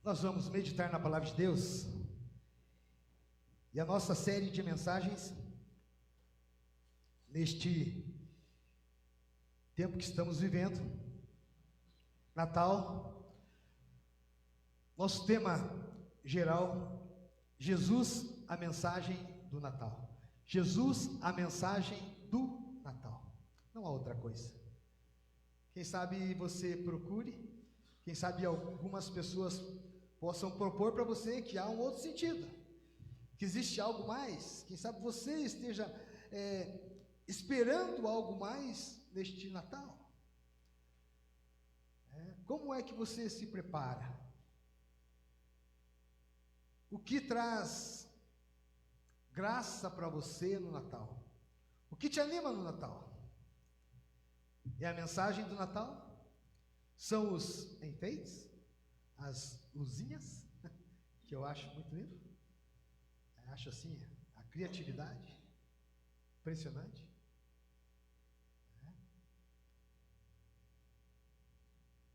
Nós vamos meditar na palavra de Deus e a nossa série de mensagens neste tempo que estamos vivendo, Natal. Nosso tema geral: Jesus, a mensagem do Natal. Jesus, a mensagem do Natal. Não há outra coisa. Quem sabe você procure, quem sabe algumas pessoas possam propor para você que há um outro sentido, que existe algo mais. Quem sabe você esteja esperando algo mais neste Natal. Como é que você se prepara? O que traz graça para você no Natal? O que te anima no Natal? É a mensagem do Natal? São os enfeites? As luzinhas? Que eu acho muito lindo. Acho assim, a criatividade impressionante.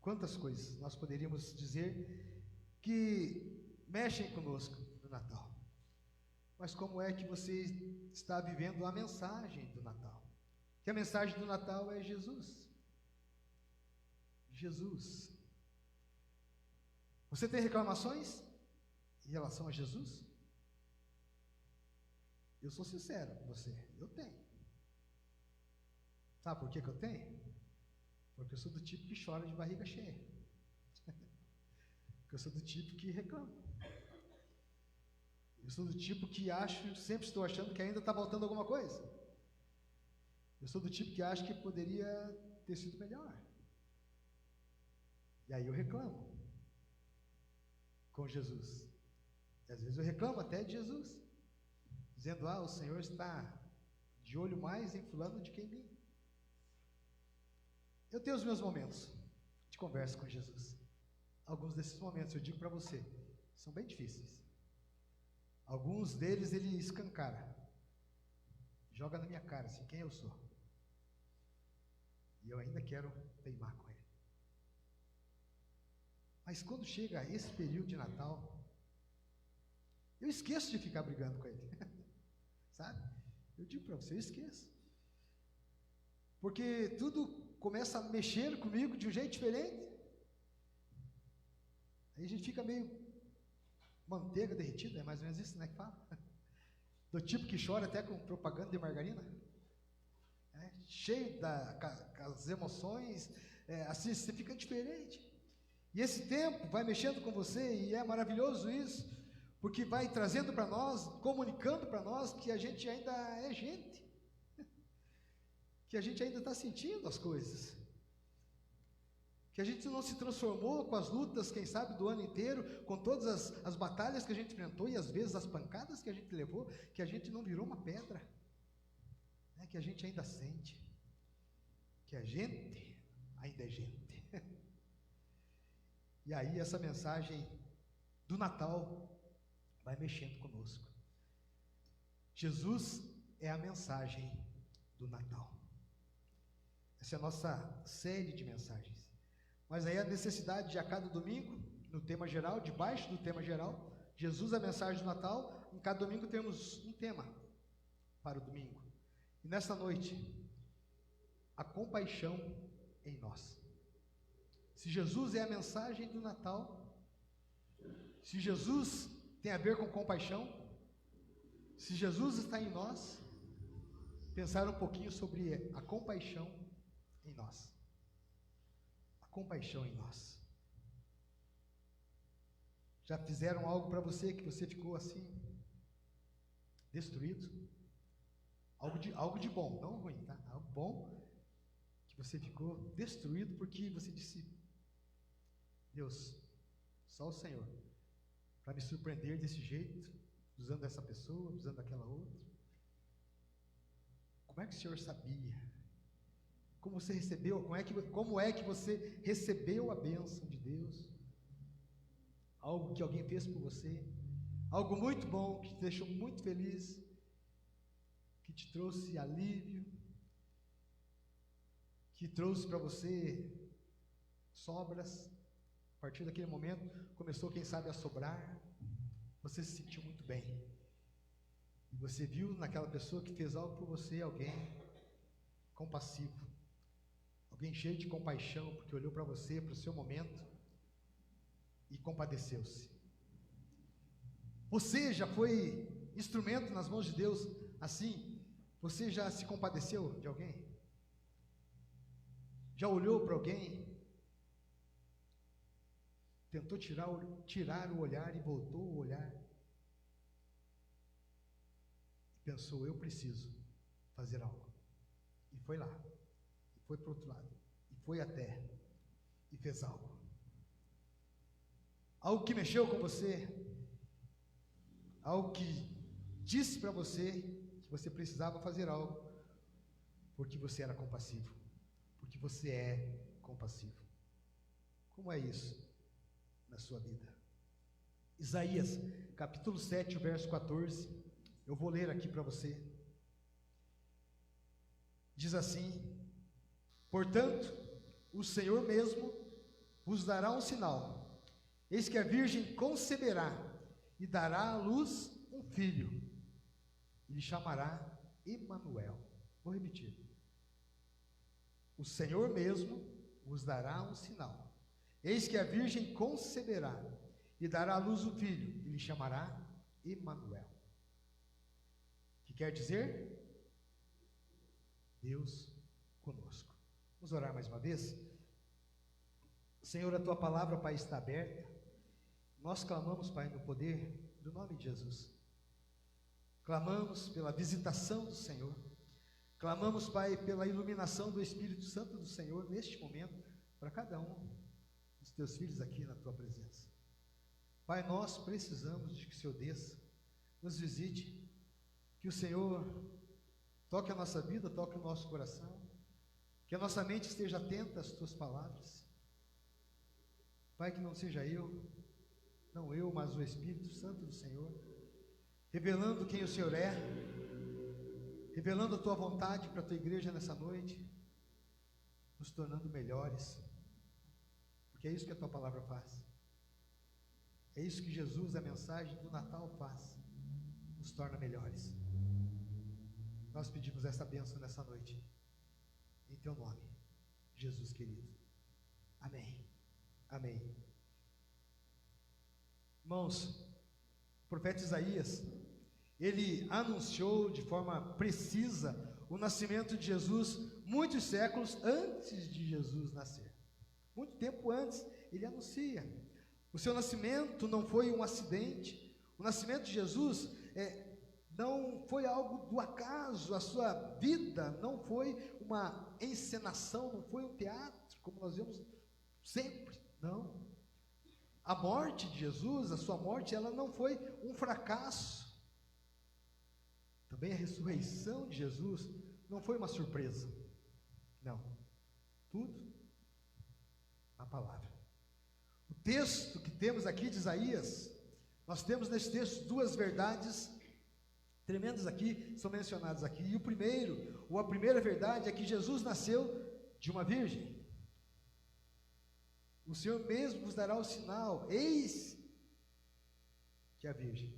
Quantas coisas nós poderíamos dizer que mexem conosco no Natal. Mas como é que você está vivendo a mensagem do Natal? Que a mensagem do Natal é Jesus. Jesus. Você tem reclamações em relação a Jesus? Eu sou sincero com você, eu tenho. Sabe por que eu tenho? Porque eu sou do tipo que chora de barriga cheia. Porque eu sou do tipo que reclama. Eu sou do tipo que sempre estou achando que ainda está faltando alguma coisa. Eu sou do tipo que acha que poderia ter sido melhor. E aí eu reclamo com Jesus. E às vezes eu reclamo até de Jesus, dizendo: o Senhor está de olho mais em fulano do que em mim. Eu tenho os meus momentos de conversa com Jesus. Alguns desses momentos, eu digo para você, são bem difíceis. Alguns deles ele escancara, joga na minha cara assim, quem eu sou. E eu ainda quero teimar com ele. Mas quando chega esse período de Natal, eu esqueço de ficar brigando com ele. Sabe? Eu digo para você, eu esqueço. Porque tudo começa a mexer comigo de um jeito diferente. Aí a gente fica meio manteiga derretida, é mais ou menos isso, né, que fala? Do tipo que chora até com propaganda de margarina. Cheio com as emoções, assim, você fica diferente. E esse tempo vai mexendo com você, e é maravilhoso isso, porque vai trazendo para nós, comunicando para nós que a gente ainda é gente, que a gente ainda está sentindo as coisas, que a gente não se transformou com as lutas, quem sabe, do ano inteiro, com todas as batalhas que a gente enfrentou, e às vezes as pancadas que a gente levou, que a gente não virou uma pedra, que a gente ainda sente, que a gente ainda é gente. E aí essa mensagem do Natal vai mexendo conosco. Jesus é a mensagem do Natal. Essa é a nossa série de mensagens. Mas aí a necessidade de a cada domingo, no tema geral, debaixo do tema geral, Jesus, a mensagem do Natal, em cada domingo temos um tema para o domingo. E nesta noite, a compaixão em nós. Se Jesus é a mensagem do Natal, se Jesus tem a ver com compaixão, se Jesus está em nós, pensar um pouquinho sobre a compaixão em nós. A compaixão em nós. Já fizeram algo para você que você ficou assim, destruído? Algo de bom, não ruim, tá? Algo bom, que você ficou destruído porque você disse: Deus, só o Senhor, para me surpreender desse jeito, usando essa pessoa, usando aquela outra. Como é que o Senhor sabia? Como você recebeu? Como é que você recebeu a bênção de Deus? Algo que alguém fez por você, algo muito bom, que te deixou muito feliz, que te trouxe alívio, que trouxe para você sobras partir daquele momento, começou, quem sabe, a sobrar. Você se sentiu muito bem. E você viu naquela pessoa que fez algo por você, alguém compassivo, alguém cheio de compaixão, porque olhou para você, para o seu momento e compadeceu-se. Você já foi instrumento nas mãos de Deus assim? Você já se compadeceu de alguém? Já olhou para alguém? Tentou tirar o olhar e voltou o olhar? Pensou, eu preciso fazer algo. E foi lá. E foi para o outro lado. E foi até. E fez algo. Algo que mexeu com você. Algo que disse para você que você precisava fazer algo. Porque você era compassivo. Porque você é compassivo. Como é isso na sua vida? Isaías, capítulo 7, verso 14. Eu vou ler aqui para você. Diz assim: portanto, o Senhor mesmo vos dará um sinal. Eis que a virgem conceberá e dará à luz um filho. E lhe chamará Emanuel. Vou repetir. O Senhor mesmo vos dará um sinal. Eis que a virgem conceberá e dará à luz um filho. E lhe chamará Emanuel. Que quer dizer? Deus conosco. Vamos orar mais uma vez? Senhor, a tua palavra, Pai, está aberta. Nós clamamos, Pai, no poder do nome de Jesus. Clamamos pela visitação do Senhor. Clamamos, Pai, pela iluminação do Espírito Santo do Senhor neste momento, para cada um dos teus filhos aqui na tua presença. Pai, nós precisamos de que o Senhor desça, nos visite, que o Senhor toque a nossa vida, toque o nosso coração, que a nossa mente esteja atenta às tuas palavras. Pai, que não seja não eu, mas o Espírito Santo do Senhor, revelando quem o Senhor é, revelando a tua vontade para a tua igreja nessa noite, nos tornando melhores, porque é isso que a tua palavra faz. É isso que Jesus, a mensagem do Natal, faz, nos torna melhores. Nós pedimos essa bênção nessa noite, em teu nome, Jesus querido. Amém. Amém. Irmãos, o profeta Isaías, ele anunciou de forma precisa o nascimento de Jesus muitos séculos antes de Jesus nascer. Muito tempo antes, ele anuncia. O seu nascimento não foi um acidente. O nascimento de Jesus não foi algo do acaso. A sua vida não foi uma encenação, não foi um teatro, como nós vemos sempre. Não. A morte de Jesus, a sua morte, ela não foi um fracasso. Também a ressurreição de Jesus não foi uma surpresa. Não. Tudo na palavra. O texto que temos aqui de Isaías, nós temos nesse texto duas verdades tremendas aqui, são mencionadas aqui. E a primeira verdade é que Jesus nasceu de uma virgem. O Senhor mesmo vos dará o sinal, eis que a virgem,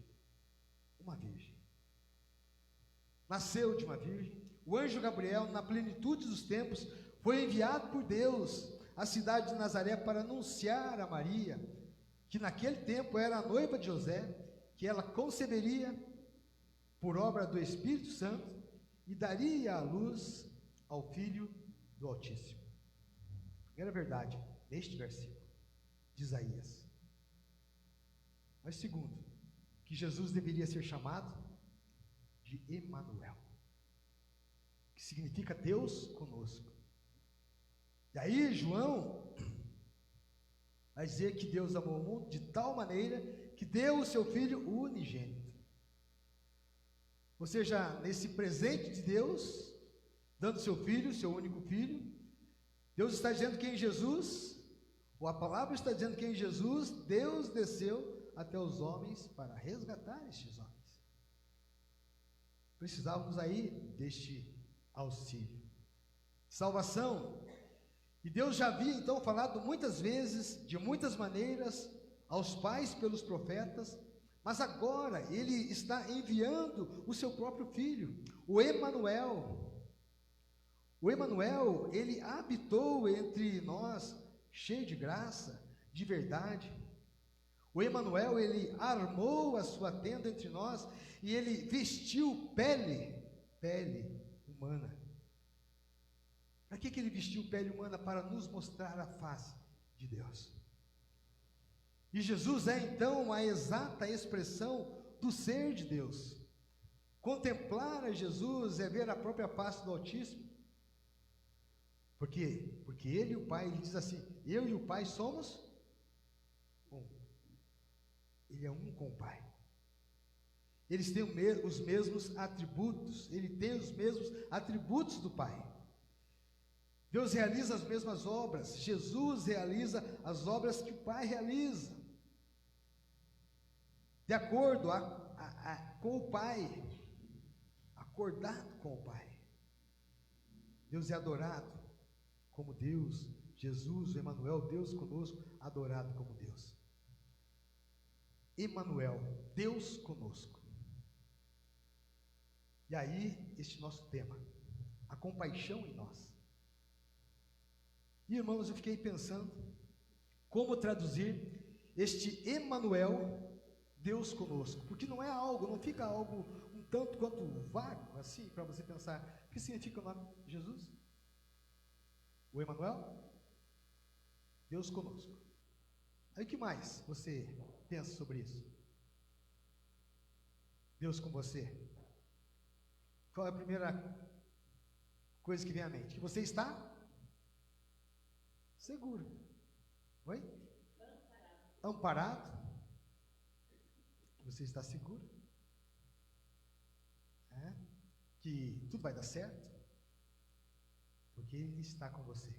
uma virgem, nasceu de uma virgem. O anjo Gabriel, na plenitude dos tempos, foi enviado por Deus à cidade de Nazaré para anunciar a Maria, que naquele tempo era a noiva de José, que ela conceberia por obra do Espírito Santo e daria à luz ao Filho do Altíssimo. Primeira verdade, neste versículo de Isaías. Mas segundo, que Jesus deveria ser chamado de Emanuel, que significa Deus conosco. E aí João vai dizer que Deus amou o mundo de tal maneira que deu o seu Filho unigênito. Ou seja, nesse presente de Deus, dando seu Filho, seu único Filho, Deus está dizendo que em Jesus, ou a palavra está dizendo que em Jesus, Deus desceu até os homens para resgatar estes homens. Precisávamos aí deste auxílio. Salvação. E Deus já havia então falado muitas vezes, de muitas maneiras, aos pais pelos profetas, mas agora Ele está enviando o seu próprio Filho, o Emanuel. O Emanuel, Ele habitou entre nós, cheio de graça, de verdade. O Emanuel, Ele armou a sua tenda entre nós, e Ele vestiu pele humana. Para que Ele vestiu pele humana? Para nos mostrar a face de Deus. E Jesus é então a exata expressão do ser de Deus. Contemplar a Jesus é ver a própria face do Altíssimo. Por quê? Porque Ele e o Pai, Ele diz assim: eu e o Pai somos um. Ele é um com o Pai. Eles têm os mesmos atributos. Ele tem os mesmos atributos do Pai. Deus realiza as mesmas obras. Jesus realiza as obras que o Pai realiza, de acordo com o Pai, acordado com o Pai. Deus é adorado como Deus. Jesus, o Emanuel, Deus conosco, adorado como Deus. Emanuel, Deus conosco. E aí, este nosso tema, a compaixão em nós. E, irmãos, eu fiquei pensando como traduzir este Emanuel, Deus conosco, porque não é algo, não fica algo um tanto quanto vago, assim, para você pensar. O que significa o nome de Jesus? O Emanuel, Deus conosco. Aí o que mais você pensa sobre isso? Deus com você. Qual é a primeira coisa que vem à mente? Que você está seguro. Oi? Amparado. Você está seguro. Que tudo vai dar certo. Porque Ele está com você.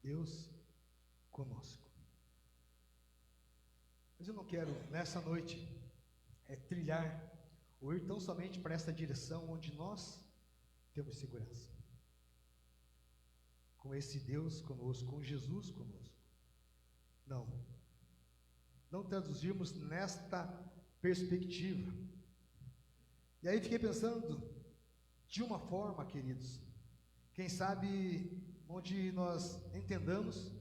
Deus conosco. Mas eu não quero, nessa noite, trilhar ou ir tão somente para essa direção onde nós temos segurança. Com esse Deus conosco, com Jesus conosco. Não traduzirmos nesta perspectiva. E aí fiquei pensando, de uma forma, queridos, quem sabe onde nós entendamos,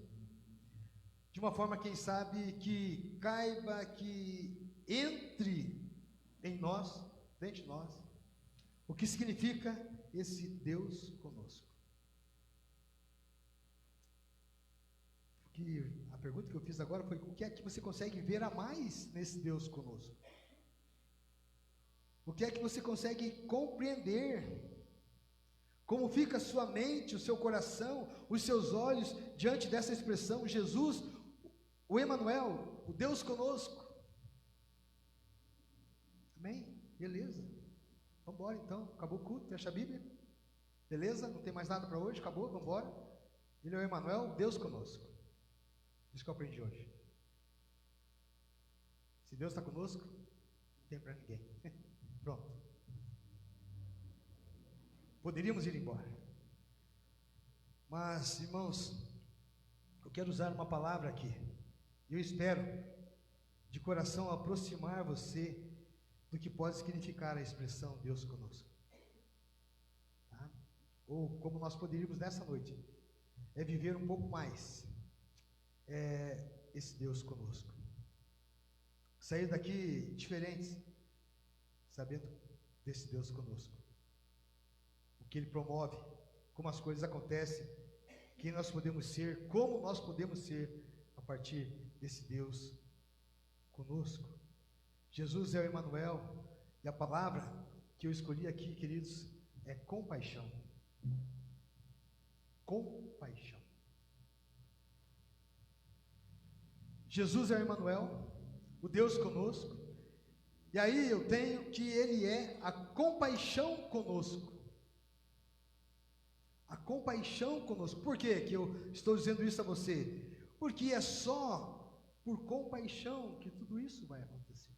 de uma forma, quem sabe, que caiba, que entre em nós, dentro de nós, o que significa esse Deus conosco. Porque a pergunta que eu fiz agora foi: o que é que você consegue ver a mais nesse Deus conosco? O que é que você consegue compreender? Como fica a sua mente, o seu coração, os seus olhos diante dessa expressão, Jesus, o Emanuel, o Deus conosco? Amém? Beleza. Vamos embora então. Acabou o culto, fecha a Bíblia. Beleza? Não tem mais nada para hoje, acabou, vamos embora. Ele é o Emanuel, Deus conosco. Isso que eu aprendi hoje. Se Deus está conosco, não tem para ninguém. Pronto. Poderíamos ir embora. Mas, irmãos, eu quero usar uma palavra aqui. Eu espero, de coração, aproximar você do que pode significar a expressão Deus conosco. Tá? Ou como nós poderíamos nessa noite, viver um pouco mais esse Deus conosco. Sair daqui diferentes, sabendo desse Deus conosco. O que Ele promove, como as coisas acontecem, quem nós podemos ser, como nós podemos ser a partir desse Deus conosco. Jesus é o Emanuel, e a palavra que eu escolhi aqui, queridos, é compaixão. Compaixão. Jesus é o Emanuel, o Deus conosco, e aí eu tenho que Ele é a compaixão conosco. A compaixão conosco. Por que eu estou dizendo isso a você? Porque é só por compaixão que tudo isso vai acontecer.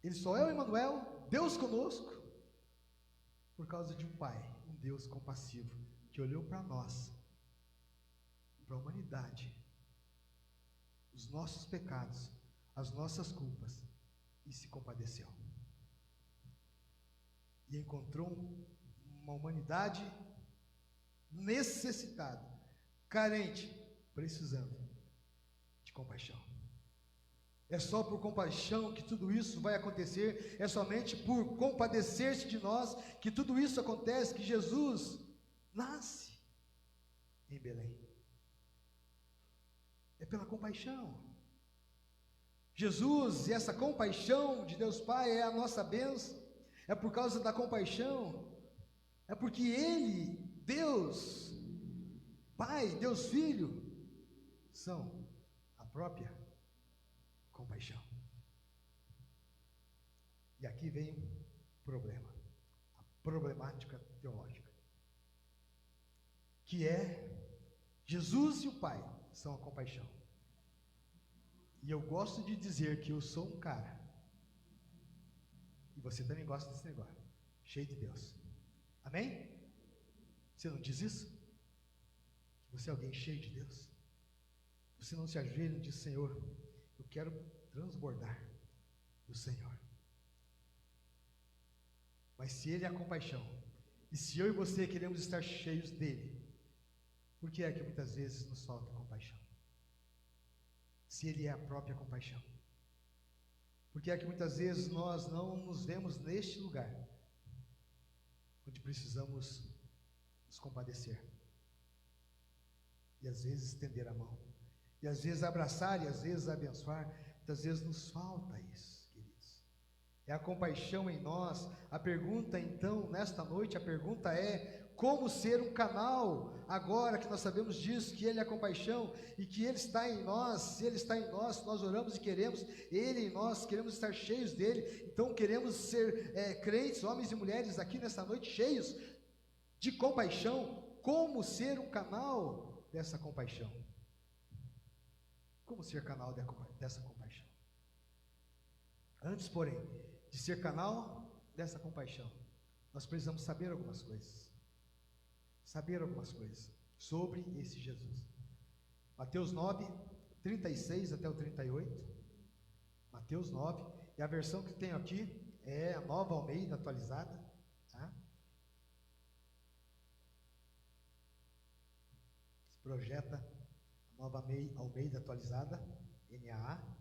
Ele só é o Emanuel, Deus conosco, por causa de um Pai, um Deus compassivo, que olhou para nós, para a humanidade, os nossos pecados, as nossas culpas, e se compadeceu. E encontrou uma humanidade necessitada, carente, precisando de compaixão. É só por compaixão que tudo isso vai acontecer, é somente por compadecer-se de nós que tudo isso acontece, que Jesus nasce em Belém. É pela compaixão. Jesus, e essa compaixão de Deus Pai é a nossa bênção, é por causa da compaixão, é porque Ele, Deus Pai, Deus Filho, são a própria compaixão. E aqui vem um problema, a problemática teológica, que é Jesus e o Pai são a compaixão. E eu gosto de dizer que eu sou um cara, e você também gosta desse negócio, cheio de Deus. Amém? Você não diz isso? Que você é alguém cheio de Deus? Você não se ajoelha e diz: Senhor, eu quero transbordar do Senhor. Mas se Ele é a compaixão, e se eu e você queremos estar cheios dEle, por que é que muitas vezes nos falta compaixão? Se Ele é a própria compaixão, por que é que muitas vezes nós não nos vemos neste lugar, onde precisamos nos compadecer, e às vezes estender a mão, e às vezes abraçar, e às vezes abençoar? Muitas vezes nos falta isso, queridos. É a compaixão em nós. A pergunta então, nesta noite, a pergunta é: como ser um canal, agora que nós sabemos disso, que Ele é a compaixão, e que Ele está em nós? Se Ele está em nós, nós oramos e queremos Ele em nós, queremos estar cheios dEle, então queremos ser crentes, homens e mulheres aqui nesta noite, cheios de compaixão. Como ser um canal dessa compaixão? Como ser canal dessa compaixão? Antes, porém, de ser canal dessa compaixão, nós precisamos saber algumas coisas. Saber algumas coisas sobre esse Jesus. Mateus 9, 36 até o 38. Mateus 9, e a versão que tenho aqui é a Nova Almeida atualizada, tá? Se projeta a Nova Almeida atualizada, NAA.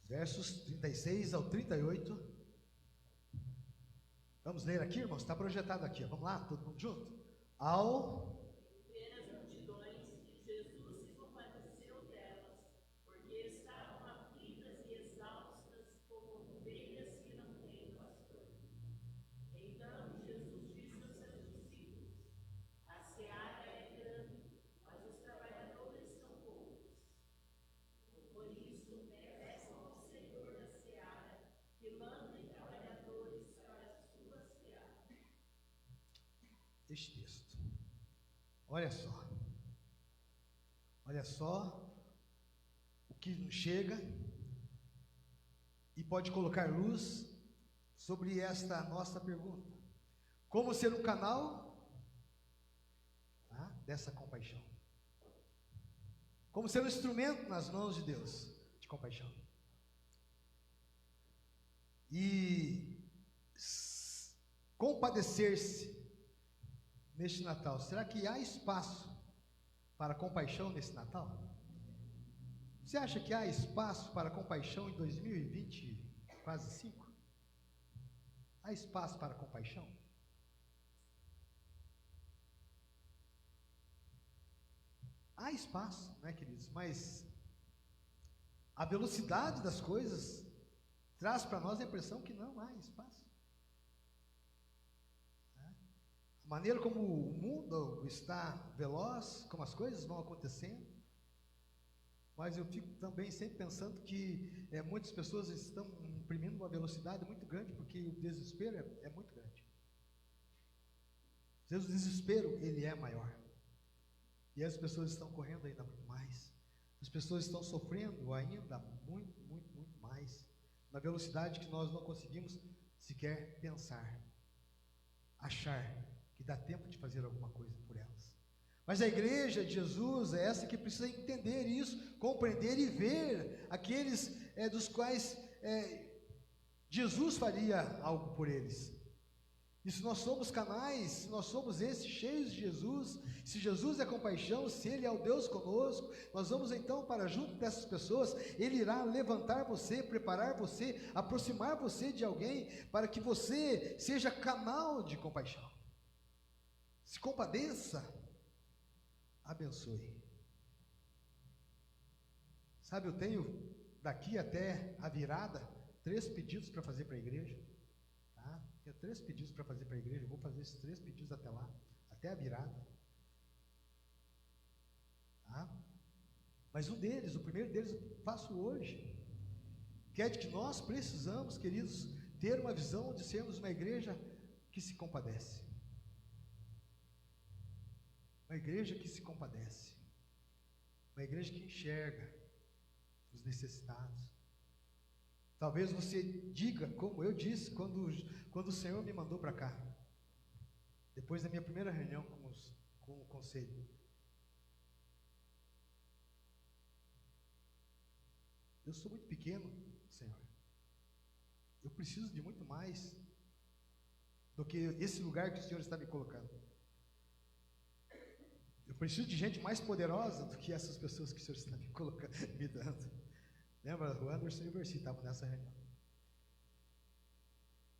Versos 36 ao 38. Vamos ler aqui, irmãos? Está projetado aqui. Vamos lá, todo mundo junto? Ao ver as multidões, Jesus se compadeceu delas, porque estavam aflitas e exaustas, como ovelhas que não têm pastor. Então Jesus disse aos seus discípulos: a seara é grande, mas os trabalhadores são poucos. Por isso, peçam ao Senhor da seara que mande trabalhadores para a sua seara. este texto. Olha só o que nos chega e pode colocar luz sobre esta nossa pergunta: como ser um canal dessa compaixão? Como ser um instrumento nas mãos de Deus de compaixão? E compadecer-se neste Natal. Será que há espaço para compaixão nesse Natal? Você acha que há espaço para compaixão em 2020, quase 5? Há espaço para compaixão? Há espaço, né, queridos? Mas a velocidade das coisas traz para nós a impressão que não há espaço. A maneira como o mundo está veloz, como as coisas vão acontecendo, mas eu fico também sempre pensando que muitas pessoas estão imprimindo uma velocidade muito grande, porque o desespero é muito grande. Às vezes o desespero, ele é maior, e as pessoas estão correndo ainda muito mais. As pessoas estão sofrendo ainda muito, muito, muito mais, na velocidade que nós não conseguimos sequer pensar, achar que dá tempo de fazer alguma coisa por elas. Mas a igreja de Jesus é essa que precisa entender isso, compreender e ver aqueles dos quais Jesus faria algo por eles. E se nós somos canais, se nós somos esses cheios de Jesus, se Jesus é compaixão, se Ele é o Deus conosco, nós vamos então para junto dessas pessoas. Ele irá levantar você, preparar você, aproximar você de alguém, para que você seja canal de compaixão. Se compadeça, abençoe. Sabe, eu tenho daqui até a virada 3 pedidos para fazer para a igreja. Tenho 3 pedidos para fazer para a igreja. Eu vou fazer esses 3 pedidos até lá, até a virada. Mas o primeiro deles eu faço hoje, que é de que nós precisamos, queridos, ter uma visão de sermos uma igreja que se compadece. Uma igreja que se compadece. Uma igreja que enxerga os necessitados. Talvez você diga, como eu disse, quando o Senhor me mandou para cá, depois da minha primeira reunião com o conselho. Eu sou muito pequeno, Senhor. Eu preciso de muito mais do que esse lugar que o Senhor está me colocando. Eu preciso de gente mais poderosa do que essas pessoas que o Senhor está me colocando, me dando. Lembra? O Anderson e o Versi estavam nessa reunião.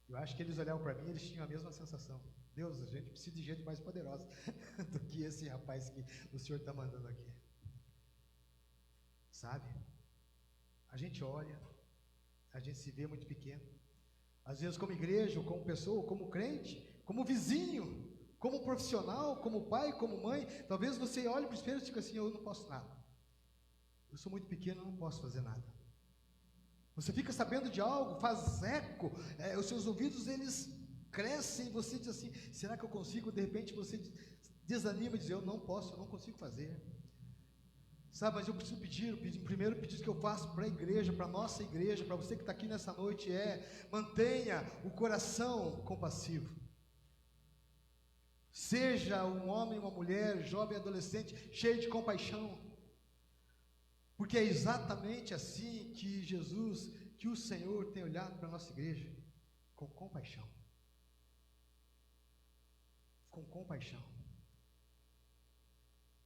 Eu acho que eles olhavam para mim e eles tinham a mesma sensação. Deus, a gente precisa de gente mais poderosa do que esse rapaz que o Senhor está mandando aqui. Sabe? A gente olha, a gente se vê muito pequeno. Às vezes como igreja, ou como pessoa, ou como crente, como vizinho, como profissional, como pai, como mãe. Talvez você olhe para o espelho e diga assim, eu não posso nada. Eu sou muito pequeno, eu não posso fazer nada. Você fica sabendo de algo, faz eco, os seus ouvidos eles crescem, e você diz assim, será que eu consigo? De repente você desanima e diz, eu não posso, eu não consigo fazer. Sabe, mas eu preciso pedir, o primeiro pedido que eu faço para a igreja, para a nossa igreja, para você que está aqui nessa noite mantenha o coração compassivo. Seja um homem, uma mulher, jovem, adolescente, cheio de compaixão. Porque é exatamente assim que Jesus, que o Senhor tem olhado para a nossa igreja, com compaixão. Com compaixão.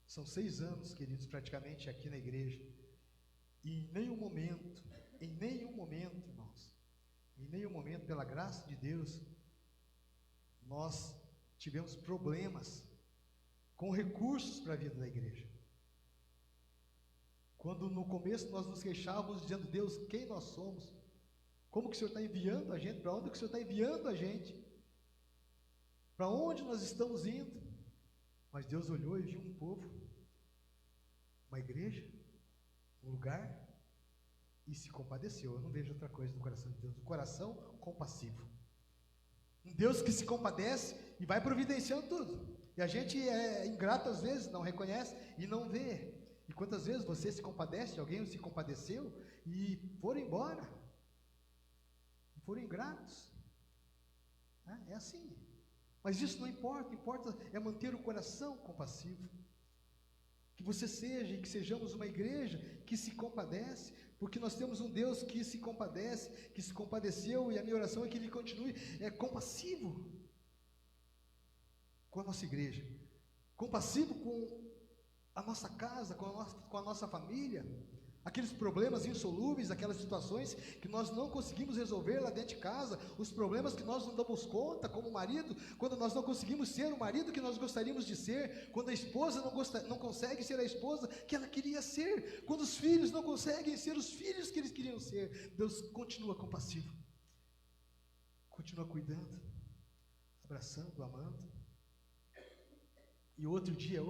São 6 anos, queridos, praticamente aqui na igreja, e em nenhum momento, irmãos, em nenhum momento, pela graça de Deus, nós tivemos problemas com recursos para a vida da igreja. Quando no começo nós nos queixávamos dizendo, Deus, quem nós somos? Como que o Senhor está enviando a gente? Para onde que o Senhor está enviando a gente? Para onde nós estamos indo? Mas Deus olhou e viu um povo, uma igreja, um lugar, e se compadeceu. Eu não vejo outra coisa no coração de Deus, um coração compassivo. Um Deus que se compadece e vai providenciando tudo. E a gente é ingrato às vezes, não reconhece e não vê. E quantas vezes você se compadece de alguém ou se compadeceu e foram embora? E foram ingratos. É assim. Mas isso não importa, importa é manter o coração compassivo. Que você seja e que sejamos uma igreja que se compadece, porque nós temos um Deus que se compadece, que se compadeceu, e a minha oração é que Ele continue compassivo com a nossa igreja, compassivo com a nossa casa, com a nossa família, aqueles problemas insolúveis, aquelas situações que nós não conseguimos resolver lá dentro de casa, os problemas que nós não damos conta como marido, quando nós não conseguimos ser o marido que nós gostaríamos de ser, quando a esposa não consegue ser a esposa que ela queria ser, quando os filhos não conseguem ser os filhos que eles queriam ser. Deus continua compassivo, continua cuidando, abraçando, amando, e outro dia,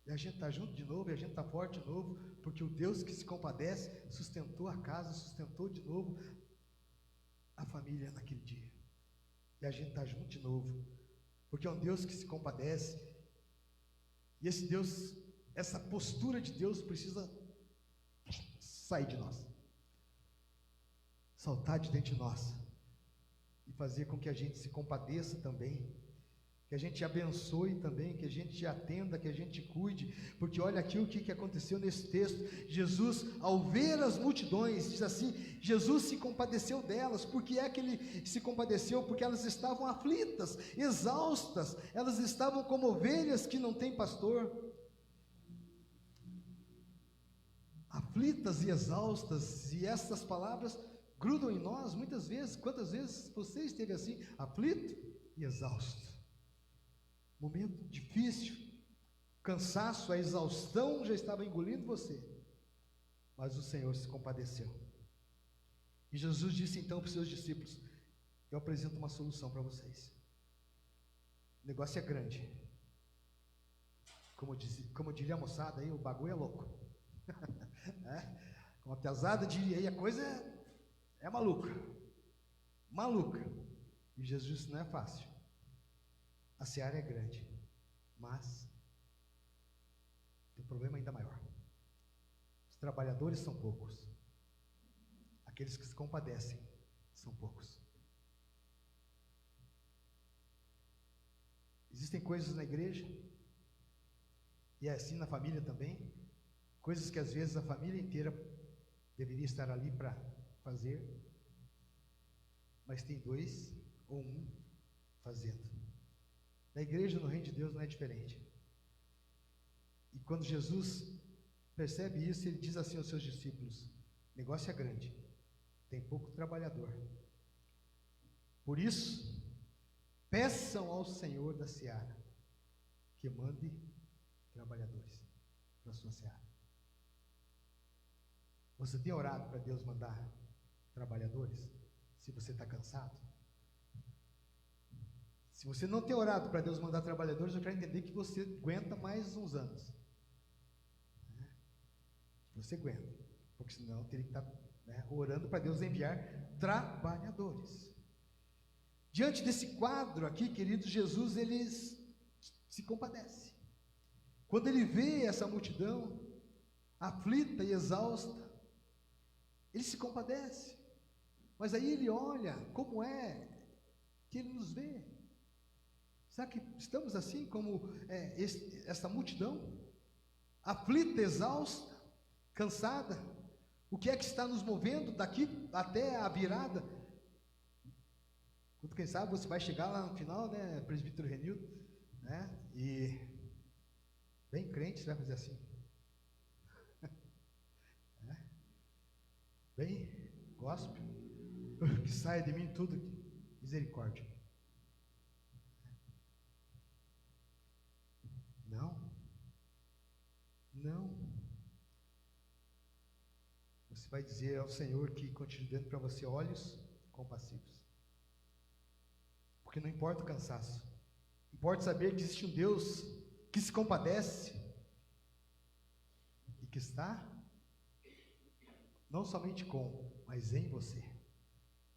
e a gente está junto de novo, e a gente está forte de novo, porque o Deus que se compadece sustentou a casa, sustentou de novo a família naquele dia. E a gente está junto de novo, porque é um Deus que se compadece, e esse Deus, essa postura de Deus precisa sair de nós, saltar de dentro de nós e fazer com que a gente se compadeça também, que a gente abençoe também, que a gente atenda, que a gente cuide, porque olha aqui o que aconteceu nesse texto. Jesus, ao ver as multidões, diz assim, Jesus se compadeceu delas. Por que é que ele se compadeceu? Porque elas estavam aflitas, exaustas, elas estavam como ovelhas que não têm pastor, aflitas e exaustas, e essas palavras grudam em nós muitas vezes. Quantas vezes você esteve assim, aflito e exausto? Momento difícil, cansaço, a exaustão já estava engolindo você, mas o Senhor se compadeceu. E Jesus disse então para os seus discípulos: eu apresento uma solução para vocês. O negócio é grande, como diria a moçada aí, o bagulho é louco. Uma pesada diria aí, a coisa é maluca, e Jesus disse: não é fácil. A seara é grande, mas tem um problema ainda maior. Os trabalhadores são poucos. Aqueles que se compadecem são poucos. Existem coisas na igreja, e é assim na família também, coisas que às vezes a família inteira deveria estar ali para fazer, mas tem dois ou um fazendo. Na igreja, no reino de Deus, não é diferente. E quando Jesus percebe isso, ele diz assim aos seus discípulos: o negócio é grande, tem pouco trabalhador. Por isso, peçam ao Senhor da seara que mande trabalhadores para a sua seara. Você tem orado para Deus mandar trabalhadores? Se você está cansado? Se você não tem orado para Deus mandar trabalhadores, eu quero entender que você aguenta mais uns anos. Você aguenta, porque senão teria que estar orando para Deus enviar trabalhadores. Diante desse quadro aqui, queridos, Jesus, ele se compadece. Quando ele vê essa multidão aflita e exausta, ele se compadece. Mas aí ele olha como é que ele nos vê. Será que estamos assim como essa multidão, aflita, exausta, cansada? O que é que está nos movendo daqui até a virada? Quem sabe você vai chegar lá no final, né, presbítero Renildo, né, e bem crente, você vai fazer assim, bem gospel, que saia de mim tudo, misericórdia. Não. Você vai dizer ao Senhor que continue dando para você olhos compassivos. Porque não importa o cansaço, importa saber que existe um Deus que se compadece e que está não somente com, mas em você.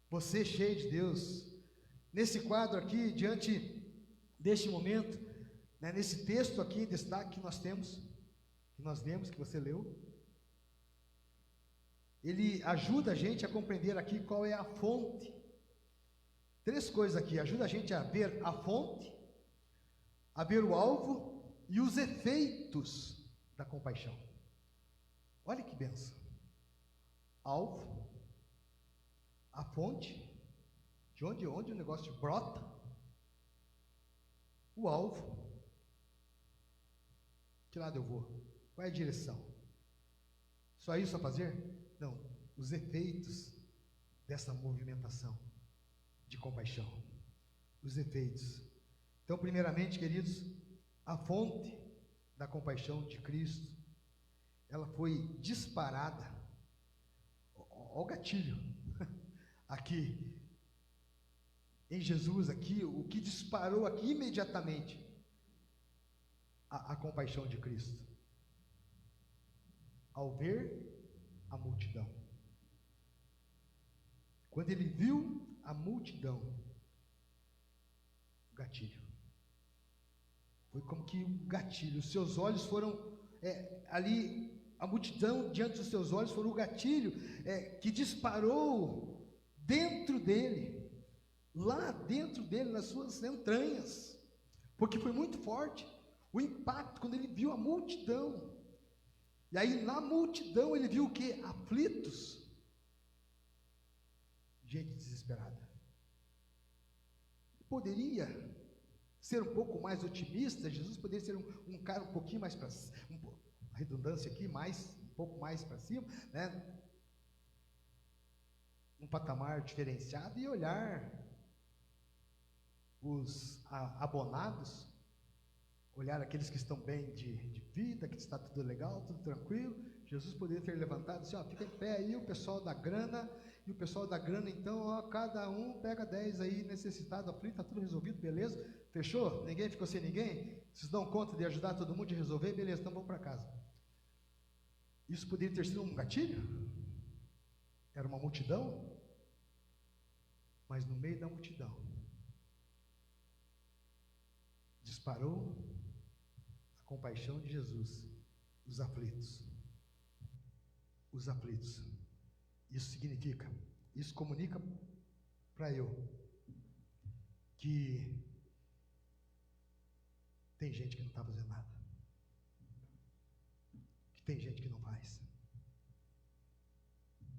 Você cheio de Deus. Nesse quadro aqui, diante deste momento, nesse texto aqui em destaque que nós temos, que nós lemos, que você leu, ele ajuda a gente a compreender aqui qual é a fonte. Três coisas aqui: ajuda a gente a ver a fonte, a ver o alvo e os efeitos da compaixão. Olha que benção. Alvo, a fonte, de onde o negócio brota, o alvo, que lado eu vou? Qual é a direção? Só isso a fazer? Não, os efeitos dessa movimentação de compaixão. Os efeitos. Então, primeiramente, queridos, a fonte da compaixão de Cristo, ela foi disparada. Olha o gatilho. Aqui, em Jesus, aqui, o que disparou aqui imediatamente a compaixão de Cristo. Ao ver a multidão. Quando ele viu a multidão, o gatilho. Foi como que um gatilho. Os seus olhos foram ali a multidão diante dos seus olhos foi o gatilho que disparou dentro dele, lá dentro dele, nas suas entranhas, porque foi muito forte o impacto quando ele viu a multidão. E aí na multidão ele viu o quê? Aflitos, gente desesperada. Poderia ser um pouco mais otimista, Jesus poderia ser um cara um pouquinho mais para a redundância aqui, um pouco mais para cima, né? Um patamar diferenciado e olhar os abonados, olhar aqueles que estão bem de vida, que está tudo legal, tudo tranquilo. Jesus poderia ter levantado assim, ó, fica em pé aí o pessoal da grana, e o pessoal da grana então, ó, cada um pega 10 aí, necessitado, aflito, está tudo resolvido, beleza? Fechou? Ninguém ficou sem ninguém? Vocês dão conta de ajudar todo mundo, de resolver? Beleza, então vamos para casa. Isso poderia ter sido um gatilho? Era uma multidão? Mas no meio da multidão, disparou a compaixão de Jesus, os aflitos. Os aflitos. Isso significa, isso comunica para eu que tem gente que não está fazendo nada, que tem gente que não faz,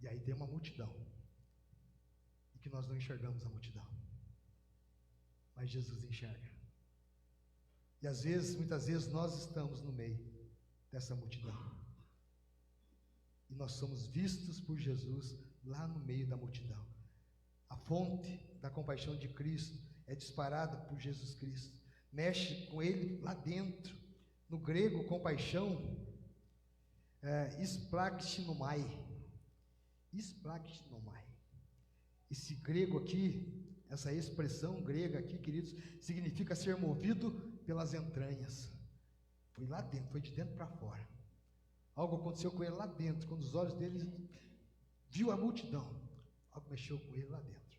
e aí tem uma multidão, e que nós não enxergamos a multidão, mas Jesus enxerga, e às vezes, muitas vezes nós estamos no meio dessa multidão, e nós somos vistos por Jesus lá no meio da multidão. A fonte da compaixão de Cristo é disparada por Jesus Cristo. Mexe com Ele lá dentro. No grego, compaixão, esplagchnomai. Esplagchnomai. Esse grego aqui, essa expressão grega aqui, queridos, significa ser movido pelas entranhas. Foi lá dentro, foi de dentro para fora. Algo aconteceu com ele lá dentro, quando os olhos dele viu a multidão, algo mexeu com ele lá dentro.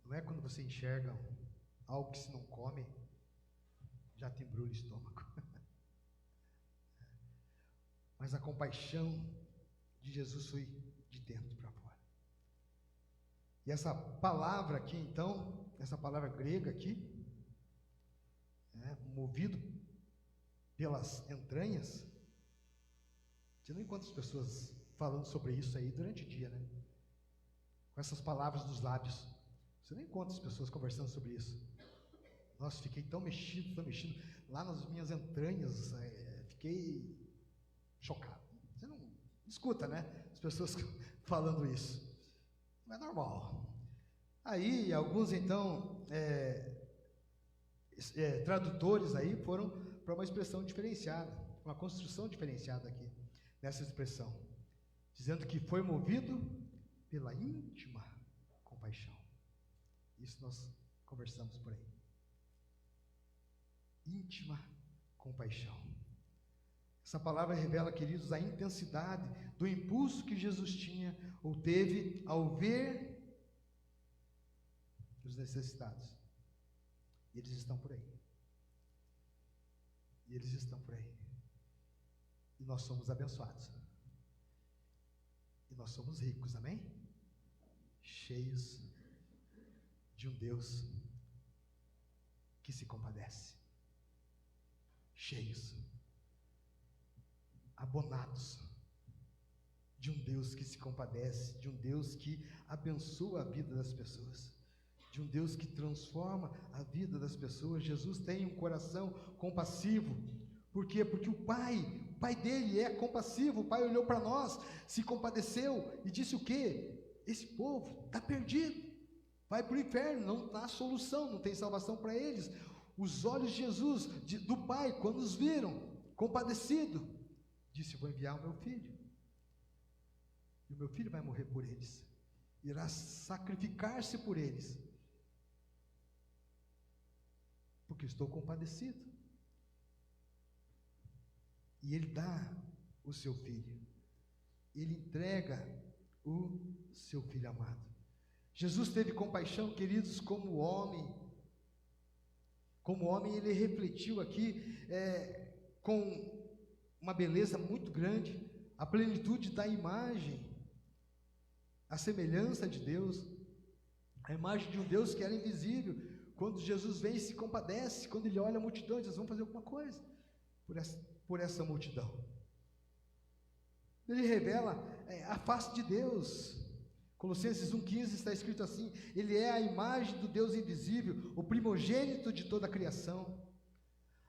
Não é quando você enxerga algo que se não come, já te embrulha o estômago. Mas a compaixão de Jesus foi de dentro para fora. E essa palavra aqui, então, essa palavra grega aqui, movido pelas entranhas, você não encontra as pessoas falando sobre isso aí durante o dia, né? Com essas palavras dos lábios, você não encontra as pessoas conversando sobre isso. Nossa, fiquei tão mexido, lá nas minhas entranhas, fiquei chocado. Você não escuta, né? As pessoas falando isso. Não é normal. Aí, alguns então, tradutores aí foram para uma expressão diferenciada, uma construção diferenciada aqui, nessa expressão, dizendo que foi movido pela íntima compaixão. Isso nós conversamos por aí. Íntima compaixão. Essa palavra revela, queridos, a intensidade do impulso que Jesus tinha ou teve ao ver os necessitados. E eles estão por aí. E eles estão por aí. E nós somos abençoados. E nós somos ricos, amém? Cheios de um Deus que se compadece. Cheios. Abonados de um Deus que se compadece, de um Deus que abençoa a vida das pessoas, de um Deus que transforma a vida das pessoas. Jesus tem um coração compassivo. Por quê? Porque o Pai dele é compassivo. O Pai olhou para nós, se compadeceu e disse o quê? Esse povo está perdido, vai para o inferno, não há solução, não tem salvação para eles. Os olhos de Jesus, do Pai, quando os viram, compadecido, disse: vou enviar o meu filho, e o meu filho vai morrer por eles, irá sacrificar-se por eles, porque estou compadecido. E ele dá o seu filho, ele entrega o seu filho amado. Jesus teve compaixão, queridos, como homem. Como homem, ele refletiu aqui com uma beleza muito grande, a plenitude da imagem, a semelhança de Deus, a imagem de um Deus que era invisível. Quando Jesus vem e se compadece, quando ele olha a multidão, ele diz: vamos fazer alguma coisa por essa multidão. Ele revela a face de Deus. Colossenses 1,15 está escrito assim: ele é a imagem do Deus invisível, o primogênito de toda a criação,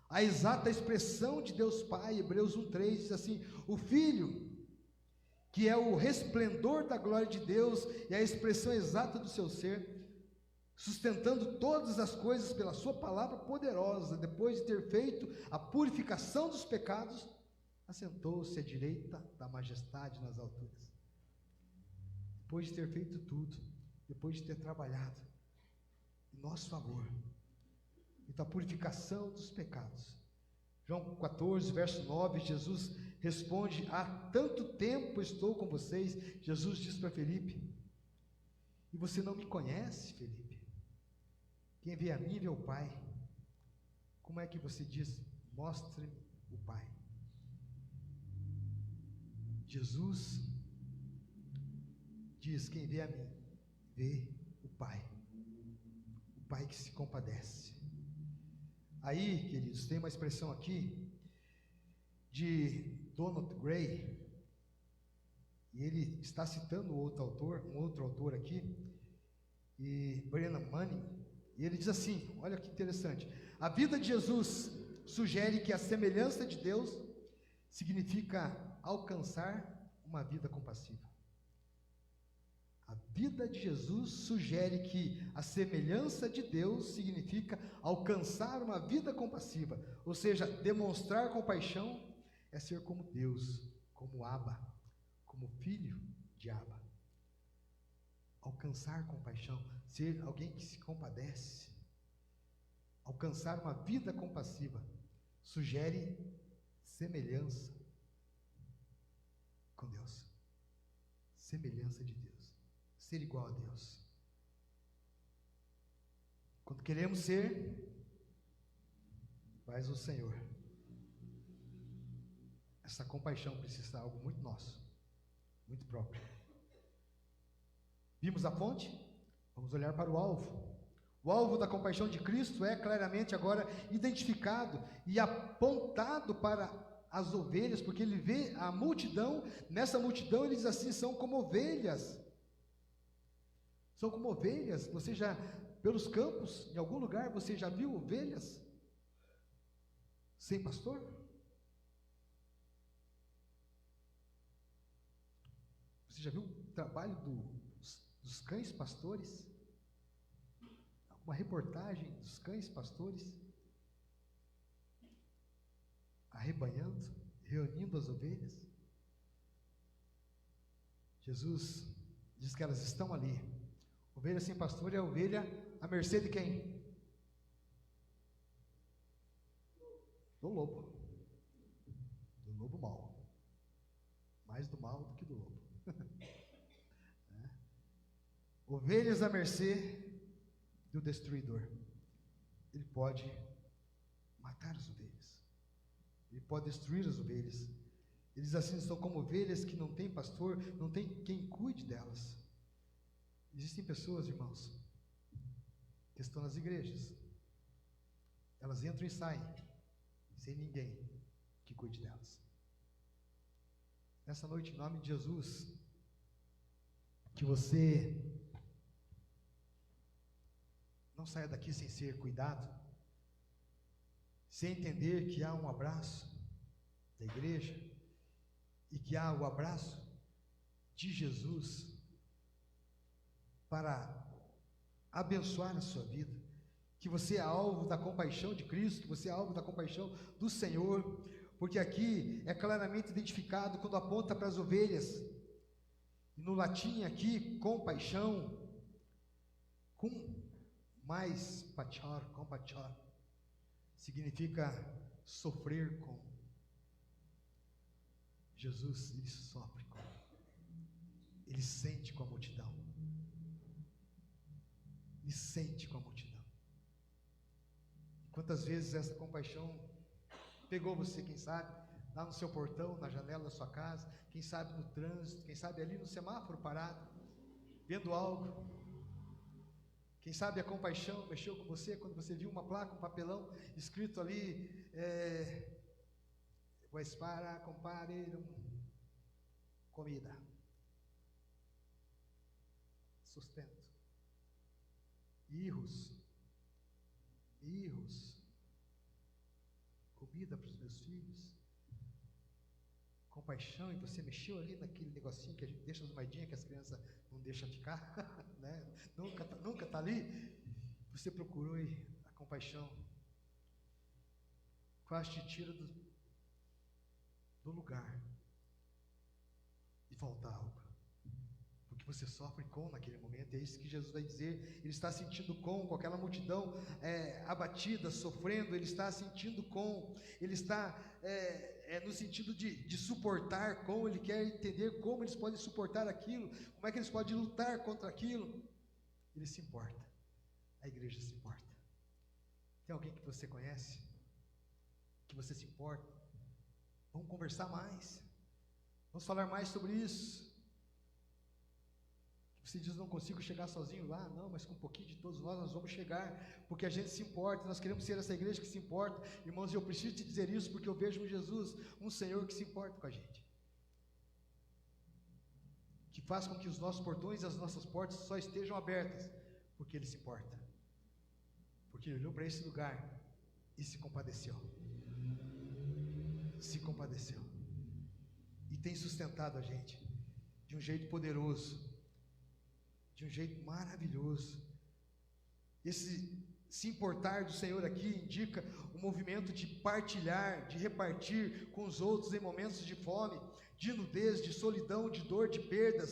a exata expressão de Deus Pai. Hebreus 1,3 diz assim: o Filho, que é o resplendor da glória de Deus e a expressão exata do seu ser, sustentando todas as coisas pela sua palavra poderosa, depois de ter feito a purificação dos pecados, assentou-se à direita da majestade nas alturas. Depois de ter feito tudo, depois de ter trabalhado em nosso favor, então a purificação dos pecados. João 14, verso 9, Jesus responde: há tanto tempo estou com vocês. Jesus diz para Felipe: e você não me conhece, Felipe? Quem vê a mim vê o Pai. Como é que você diz: mostre-me o Pai? Jesus diz: quem vê a mim vê o Pai. O Pai que se compadece. Aí, queridos, tem uma expressão aqui de Donald Gray, e ele está citando um outro autor aqui, e Brennan Manning, e ele diz assim: olha que interessante, a vida de Jesus sugere que a semelhança de Deus significa alcançar uma vida compassiva. A vida de Jesus sugere que a semelhança de Deus significa alcançar uma vida compassiva, ou seja, demonstrar compaixão é ser como Deus, como Abba, como filho de Abba. Alcançar compaixão, ser alguém que se compadece, alcançar uma vida compassiva, sugere semelhança com Deus, semelhança de Deus, ser igual a Deus. Quando queremos ser, faz o Senhor. Essa compaixão precisa ser algo muito nosso, muito próprio. Vimos a fonte? Vamos olhar para o alvo. O alvo da compaixão de Cristo é claramente agora identificado e apontado para as ovelhas, porque ele vê a multidão. Nessa multidão ele diz assim: são como ovelhas. São como ovelhas. Você já, pelos campos, em algum lugar, você já viu ovelhas sem pastor? Você já viu o trabalho dos cães pastores? Uma reportagem dos cães pastores arrebanhando, reunindo as ovelhas. Jesus diz que elas estão ali. Ovelha sem pastor é a ovelha à mercê de quem? Do lobo. Do lobo mau. Mais do mal do que do lobo. Ovelhas à mercê do destruidor. Ele pode matar as ovelhas, ele pode destruir as ovelhas. Eles assim são como ovelhas que não têm pastor, não tem quem cuide delas. Existem pessoas, irmãos, que estão nas igrejas, elas entram e saem sem ninguém que cuide delas. Nessa noite, em nome de Jesus, que você não saia daqui sem ser cuidado, sem entender que há um abraço da igreja e que há o abraço de Jesus para abençoar a sua vida, que você é alvo da compaixão de Cristo, que você é alvo da compaixão do Senhor, porque aqui é claramente identificado quando aponta para as ovelhas, e no latim aqui, compaixão, com mais pachar, compachar, significa sofrer com. Jesus, ele sofre com, ele sente com a multidão, ele sente com a multidão. Quantas vezes essa compaixão pegou você, quem sabe, lá no seu portão, na janela da sua casa, quem sabe no trânsito, quem sabe ali no semáforo parado, vendo algo. Quem sabe a compaixão mexeu com você quando você viu uma placa, um papelão escrito ali, "Pues para compartir comida, sustento, irros, comida para os meus filhos, compaixão", e você mexeu ali naquele negocinho que a gente deixa as moedinhas que as crianças não deixam ficar, né? Nunca está ali. Você procurou a compaixão, quase te tira do lugar e falta algo, porque você sofre com naquele momento. É isso que Jesus vai dizer. Ele está sentindo com aquela multidão abatida, sofrendo. Ele está sentindo com, ele está no sentido de suportar com. Ele quer entender como eles podem suportar aquilo, como é que eles podem lutar contra aquilo. Ele se importa, a igreja se importa. Tem alguém que você conhece, que você se importa? Vamos conversar mais, vamos falar mais sobre isso. Você diz: não consigo chegar sozinho lá. Não, mas com um pouquinho de todos nós vamos chegar, porque a gente se importa. Nós queremos ser essa igreja que se importa. Irmãos, eu preciso te dizer isso porque eu vejo um Jesus, um Senhor que se importa com a gente, que faz com que os nossos portões e as nossas portas só estejam abertas, porque Ele se importa, porque Ele olhou para esse lugar e se compadeceu, e tem sustentado a gente de um jeito poderoso, de um jeito maravilhoso. Esse se importar do Senhor aqui indica um movimento de partilhar, de repartir com os outros em momentos de fome, de nudez, de solidão, de dor, de perdas,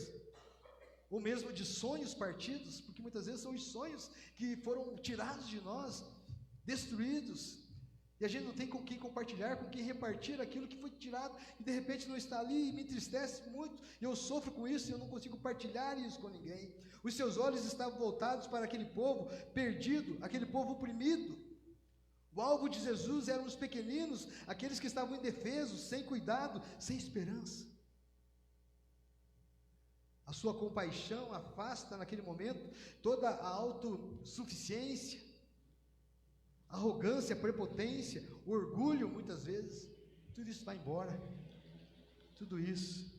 ou mesmo de sonhos partidos, porque muitas vezes são os sonhos que foram tirados de nós, destruídos, e a gente não tem com quem compartilhar, com quem repartir aquilo que foi tirado, e de repente não está ali, e me entristece muito, e eu sofro com isso, e eu não consigo partilhar isso com ninguém. Os seus olhos estavam voltados para aquele povo perdido, aquele povo oprimido. O alvo de Jesus eram os pequeninos, aqueles que estavam indefesos, sem cuidado, sem esperança. A sua compaixão afasta naquele momento toda a autossuficiência, arrogância, prepotência, orgulho, muitas vezes. Tudo isso vai embora. Tudo isso.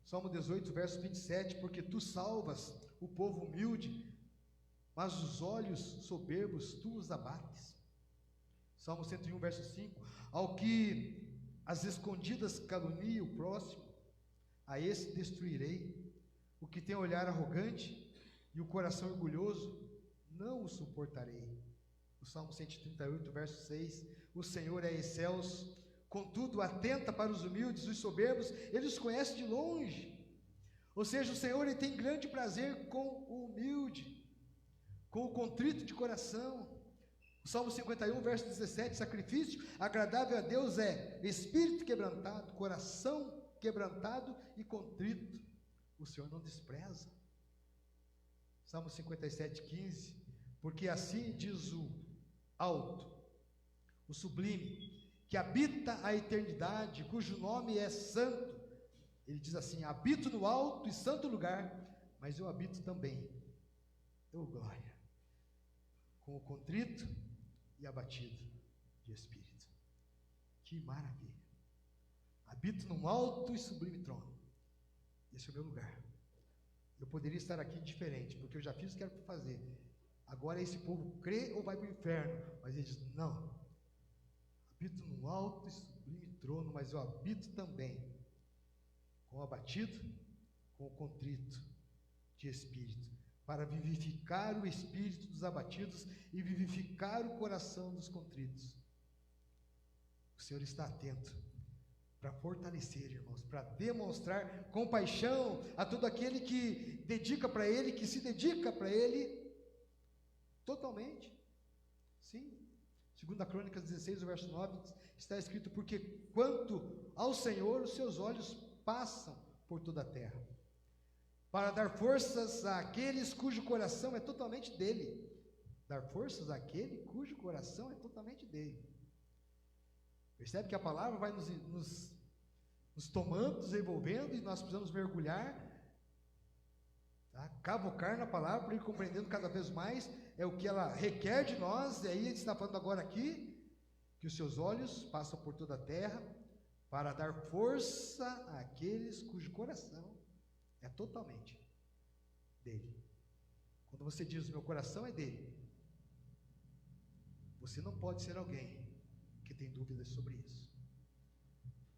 Salmo 18, verso 27, porque tu salvas o povo humilde, mas os olhos soberbos tu os abates. Salmo 101, verso 5, ao que as escondidas calunia o próximo, a esse destruirei. O que tem olhar arrogante e o coração orgulhoso, não o suportarei. O Salmo 138, verso 6, o Senhor é excelso, contudo atenta para os humildes, os soberbos, Ele os conhece de longe. Ou seja, o Senhor Ele tem grande prazer com o humilde, com o contrito de coração. O Salmo 51, verso 17, sacrifício agradável a Deus é espírito quebrantado, coração quebrantado e contrito, o Senhor não despreza. Salmo 57, 15, porque assim diz o alto, o sublime, que habita a eternidade, cujo nome é santo. Ele diz assim: habito no alto e santo lugar, mas eu habito também, glória, com o contrito e abatido de espírito. Que maravilha! Habito num alto e sublime trono. Esse é o meu lugar. Eu poderia estar aqui diferente, porque eu já fiz o que era para fazer. Agora esse povo crê ou vai para o inferno? Mas ele diz: não, habito num alto e sublime trono, mas eu habito também com o abatido, com o contrito de espírito, para vivificar o espírito dos abatidos e vivificar o coração dos contritos. O Senhor está atento para fortalecer, irmãos, para demonstrar compaixão a todo aquele que dedica para Ele, que se dedica para Ele totalmente. Sim, 2 Crônicas 16, o verso 9, está escrito: porque quanto ao Senhor, os seus olhos passam por toda a terra, para dar forças àqueles cujo coração é totalmente dele. Dar forças àquele cujo coração é totalmente dele. Percebe que a palavra vai nos tomando, nos envolvendo, e nós precisamos mergulhar, tá? Cavocar na palavra para ir compreendendo cada vez mais é o que ela requer de nós. E aí ele está falando agora aqui que os seus olhos passam por toda a terra para dar força àqueles cujo coração é totalmente dele. Quando você diz meu coração é dele, você não pode ser alguém que tem dúvidas sobre isso.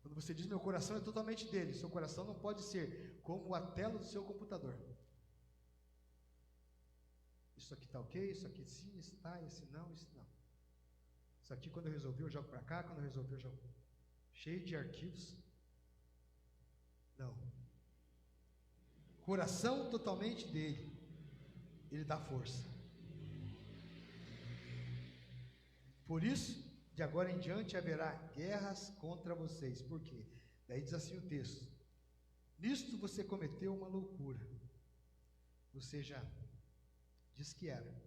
Quando você diz meu coração é totalmente dele, seu coração não pode ser como a tela do seu computador. Isso aqui está ok, isso aqui sim, está, esse não, isso não. Isso aqui quando eu resolvi eu jogo para cá, quando eu resolvi eu jogo. Cheio de arquivos. Não. Coração totalmente dele. Ele dá força. Por isso, de agora em diante haverá guerras contra vocês. Por quê? Daí diz assim o texto: nisto você cometeu uma loucura. Ou seja, diz que era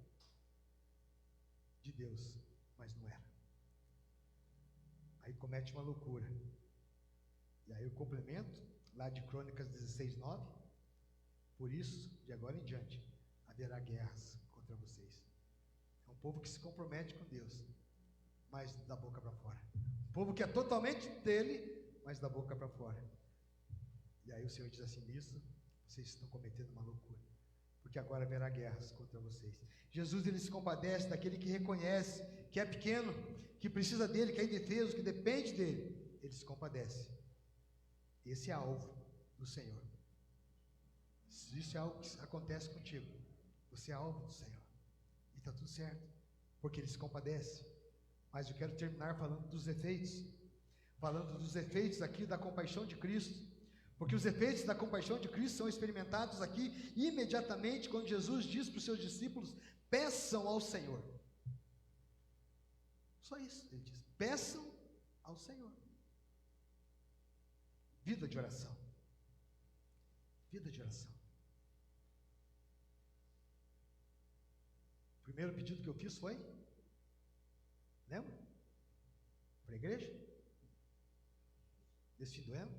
de Deus, mas não era. Aí comete uma loucura. E aí o complemento, lá de Crônicas 16:9, por isso, de agora em diante, haverá guerras contra vocês. É um povo que se compromete com Deus, mas da boca para fora. Um povo que é totalmente dele, mas da boca para fora. E aí o Senhor diz assim: nisso, vocês estão cometendo uma loucura, porque agora haverá guerras contra vocês. Jesus, ele se compadece daquele que reconhece que é pequeno, que precisa dele, que é indefeso, que depende dele. Ele se compadece. Esse é alvo do Senhor. Se isso é algo que acontece contigo, você é alvo do Senhor, e está tudo certo, porque ele se compadece. Mas eu quero terminar falando dos efeitos aqui da compaixão de Cristo, porque os efeitos da compaixão de Cristo são experimentados aqui imediatamente quando Jesus diz para os seus discípulos: peçam ao Senhor. Só isso, ele diz: peçam ao Senhor. Vida de oração. Vida de oração. O primeiro pedido que eu fiz foi, lembra? Para a igreja? Desse fim do ano?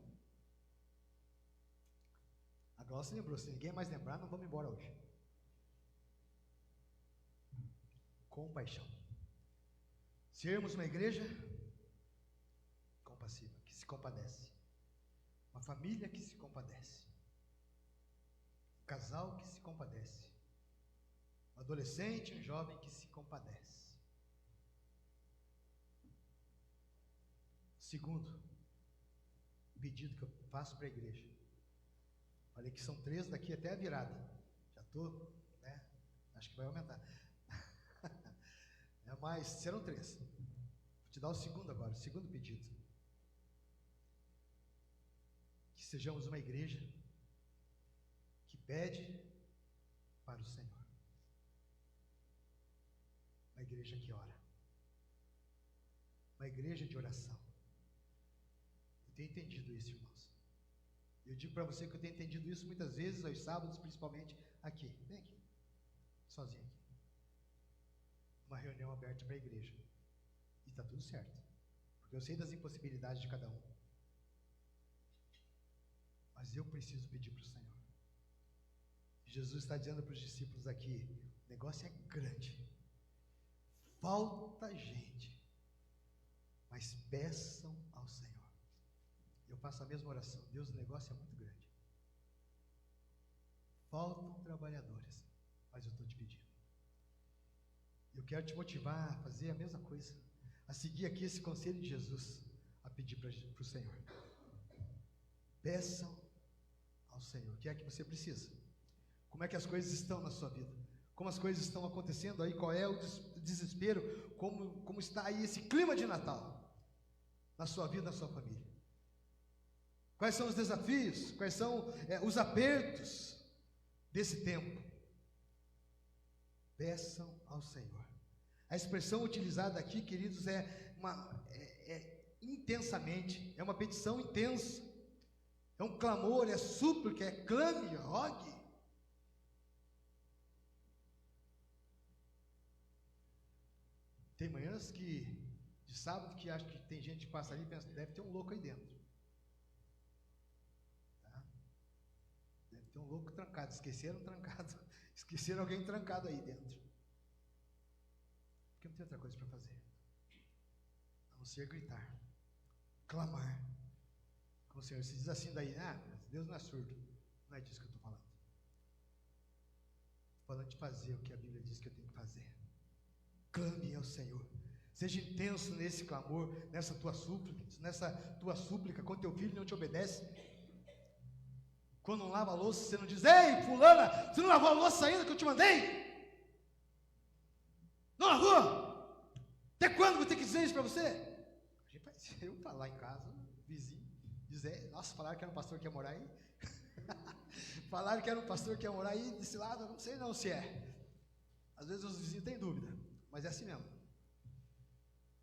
A Glaucia lembrou, se ninguém mais lembrar, não vamos embora hoje. Compaixão. Sermos uma igreja compassiva, que se compadece. Uma família que se compadece. Um casal que se compadece. Um adolescente, um jovem que se compadece. Segundo pedido que eu faço para a igreja. Falei que são 3 daqui até a virada. Já estou, né? Acho que vai aumentar. Mas serão 3. Vou te dar o segundo agora, o segundo pedido. Que sejamos uma igreja que pede para o Senhor. Uma igreja que ora. Uma igreja de oração. Eu tenho entendido isso, irmãos. Eu digo para você que eu tenho entendido isso muitas vezes, aos sábados, principalmente aqui. Vem aqui. Sozinho aqui. Uma reunião aberta para a igreja. E está tudo certo. Porque eu sei das impossibilidades de cada um. Mas eu preciso pedir para o Senhor. Jesus está dizendo para os discípulos aqui: o negócio é grande. Falta gente. Mas peçam ao Senhor. Eu faço a mesma oração. Deus, o negócio é muito grande. Faltam trabalhadores. Mas eu estou te pedindo. Eu quero te motivar a fazer a mesma coisa. A seguir aqui esse conselho de Jesus. A pedir para o Senhor. Peçam ao Senhor. O que é que você precisa? Como é que as coisas estão na sua vida? Como as coisas estão acontecendo aí? Qual é o desespero? Como está aí esse clima de Natal? Na sua vida, na sua família? Quais são os desafios? Quais são os apertos desse tempo? Peçam ao Senhor. A expressão utilizada aqui, queridos, é intensamente, é uma petição intensa, é um clamor, é súplica, é clame, rogue. Tem manhãs que de sábado, que acho que tem gente que passa ali e pensa, deve ter um louco aí dentro. Tá? Deve ter um louco trancado, esqueceram alguém trancado aí dentro. Porque não tem outra coisa para fazer, a não ser gritar, clamar com o Senhor. Se diz assim daí, Deus não é surdo. Não é disso que eu estou falando. Estou falando de fazer o que a Bíblia diz que eu tenho que fazer. Clame ao Senhor. Seja intenso nesse clamor, nessa tua súplica, quando teu filho não te obedece. Quando não lava a louça, você não diz, ei, fulana, você não lavou a louça ainda que eu te mandei? Não lavou? Até quando vou ter que dizer isso para você? Eu falar em casa, vizinho, dizer, nossa, falaram que era um pastor que ia morar aí. Falaram que era um pastor que ia morar aí desse lado, eu não sei não se é. Às vezes os vizinhos têm dúvida, mas é assim mesmo.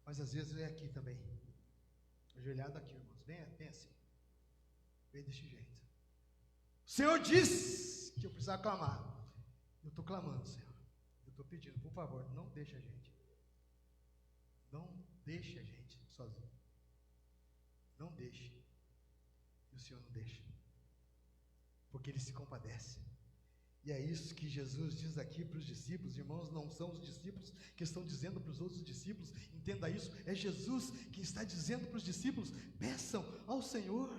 Mas às vezes é aqui também, ajoelhado aqui, irmãos, bem assim, bem desse jeito. O Senhor disse que eu precisava clamar. Eu estou clamando, Senhor. Eu estou pedindo, por favor, não deixe a gente. Não deixe a gente sozinho. Não deixe. E o Senhor não deixa. Porque Ele se compadece. E é isso que Jesus diz aqui para os discípulos. Irmãos, não são os discípulos que estão dizendo para os outros discípulos. Entenda isso. É Jesus que está dizendo para os discípulos: peçam ao Senhor.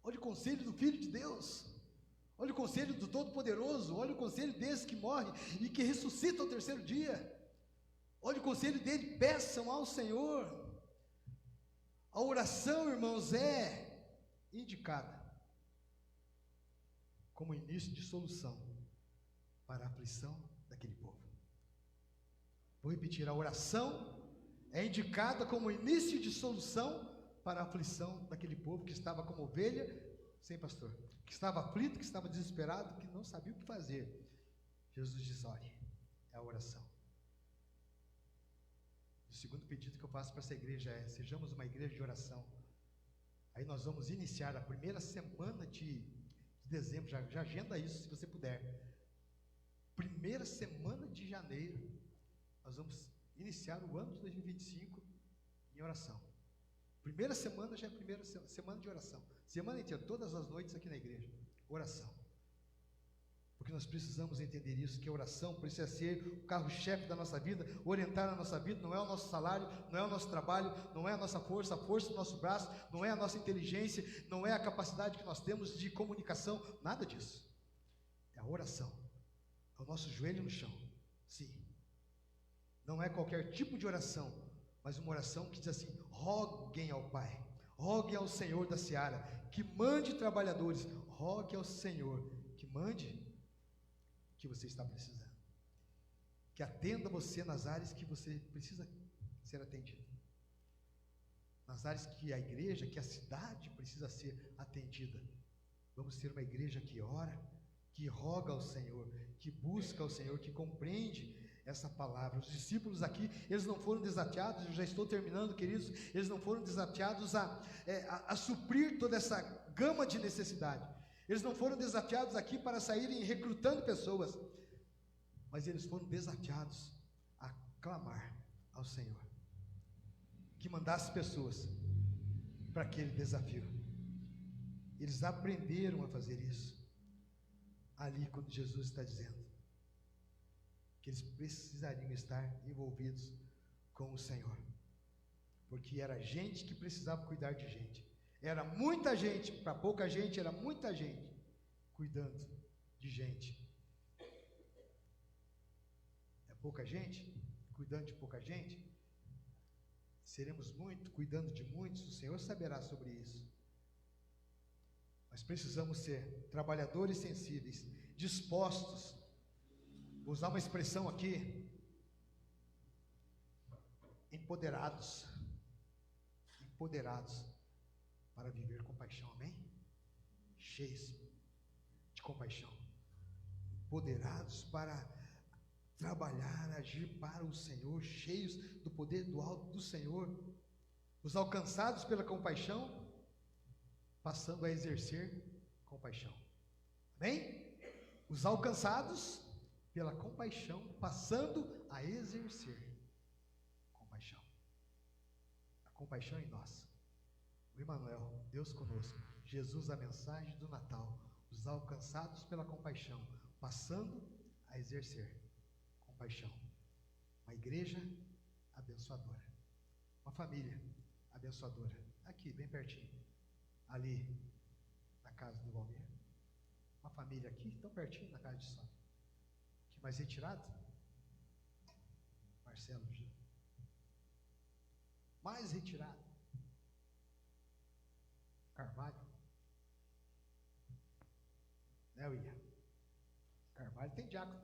Olha o conselho do Filho de Deus. Olha o conselho do Todo-Poderoso. Olha o conselho desse que morre e que ressuscita ao terceiro dia. Olha o conselho dele: peçam ao Senhor. A oração, irmãos, é indicada como início de solução para a aflição daquele povo. Vou repetir: a oração é indicada como início de solução para a aflição daquele povo que estava como ovelha sem pastor, que estava aflito, que estava desesperado, que não sabia o que fazer. Jesus diz: olhe, é a oração. O segundo pedido que eu faço para essa igreja é: sejamos uma igreja de oração. Aí nós vamos iniciar a primeira semana de dezembro, já agenda isso se você puder. Primeira semana de janeiro, nós vamos iniciar o ano de 2025 em oração. Primeira semana já é a primeira semana de oração. Semana inteira, todas as noites aqui na igreja, oração. Porque nós precisamos entender isso, que a oração precisa ser o carro-chefe da nossa vida, orientar a nossa vida. Não é o nosso salário, não é o nosso trabalho, não é a nossa força, a força do nosso braço, não é a nossa inteligência, não é a capacidade que nós temos de comunicação, nada disso. É a oração, é o nosso joelho no chão, sim. Não é qualquer tipo de oração, mas uma oração que diz assim: roguem ao Pai, roguem ao Senhor da seara, que mande trabalhadores, rogue ao Senhor, que mande que você está precisando, que atenda você nas áreas que você precisa ser atendido, nas áreas que a igreja, que a cidade precisa ser atendida. Vamos ser uma igreja que ora, que roga ao Senhor, que busca ao Senhor, que compreende essa palavra. Os discípulos aqui, eles não foram desafiados, eu já estou terminando, queridos, eles não foram desafiados a suprir toda essa gama de necessidade. Eles não foram desafiados aqui para saírem recrutando pessoas, mas eles foram desafiados a clamar ao Senhor, que mandasse pessoas para aquele desafio. Eles aprenderam a fazer isso ali, quando Jesus está dizendo que eles precisariam estar envolvidos com o Senhor, porque era gente que precisava cuidar de gente. Era muita gente, para pouca gente, era muita gente cuidando de gente. É pouca gente cuidando de pouca gente? Seremos muito cuidando de muitos? O Senhor saberá sobre isso. Mas precisamos ser trabalhadores sensíveis, dispostos. Vou usar uma expressão aqui: empoderados para viver com paixão, amém? Cheios de compaixão, empoderados para trabalhar, agir para o Senhor, cheios do poder do alto do Senhor, os alcançados pela compaixão, passando a exercer compaixão, amém? Os alcançados pela compaixão, passando a exercer compaixão. compaixão em nós. O Emmanuel, Deus conosco, Jesus, a mensagem do Natal, os alcançados pela compaixão, passando a exercer compaixão. Uma igreja abençoadora, uma família abençoadora, aqui, bem pertinho, ali, na casa do Valmir, uma família aqui, tão pertinho, na casa de Sônia, que mais retirado, Marcelo, mais retirado, Carvalho, né, William? Carvalho tem diácono.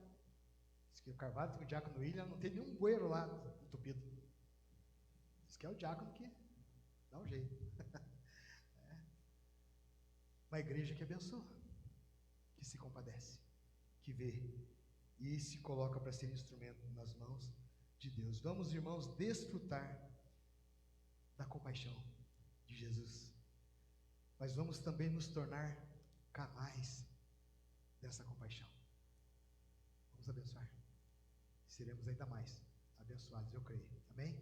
Diz que o Carvalho tem o diácono William, não tem nenhum bueiro lá entupido. Diz que é o diácono que dá um jeito. É. Uma igreja que abençoa, que se compadece, que vê e se coloca para ser instrumento nas mãos de Deus. Vamos, irmãos, desfrutar da compaixão de Jesus, mas vamos também nos tornar canais dessa compaixão. Vamos abençoar. Seremos ainda mais abençoados, eu creio. Amém?